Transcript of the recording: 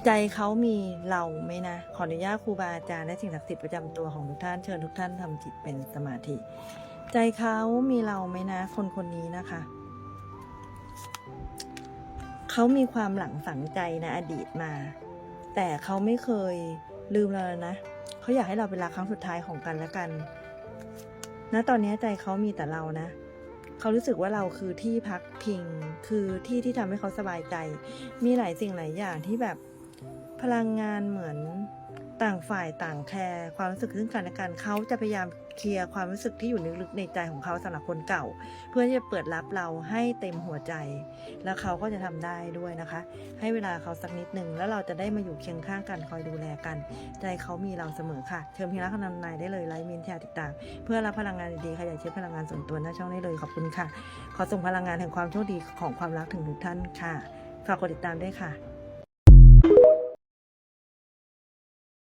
ใจเขามีเราไหมนะ ขออนุญาตครูบาอาจารย์และสิ่งศักดิ์สิทธิ์ประจำตัวของทุกท่านเชิญทุกท่านทำจิตเป็นสมาธิใจเขามีเราไหมนะคนคนนี้นะคะเขามีความหลังฝังใจในอดีตมาแต่เขาไม่เคยลืมเรานะเขาอยากให้เราเป็นรักครั้งสุดท้ายของกันและกันณตอนนี้ใจเขามีแต่เรานะเขารู้สึกว่าเราคือที่พักพิงคือที่ที่ทำให้เขาสบายใจมีหลายสิ่งหลายอย่างที่แบบพลังงานเหมือนต่างฝ่ายต่างแคร์ความรู้สึกซึ่งกันและกันเขาจะพยายามเคลียร์ความรู้สึกที่อยู่ลึกๆในใจของเขาสำหรับคนเก่าเพื่อที่จะเปิดรับเราให้เต็มหัวใจแล้วเขาก็จะทำได้ด้วยนะคะให้เวลาเขาสักนิดหนึ่งแล้วเราจะได้มาอยู่เคียงข้างกันคอยดูแลกันใจเขามีเราเสมอค่ะเชิญพิรักษ์นำนายได้เลยไลฟ์มินแชร์ติดตามเพื่อรับพลังงานดีๆขยายเชื้อพลังงานส่วนตัวหน้าช่องได้เลยขอบคุณค่ะขอส่งพลังงานแห่งความโชคดีของความรักถึงทุกท่านค่ะฝากกดติดตามด้วยค่ะ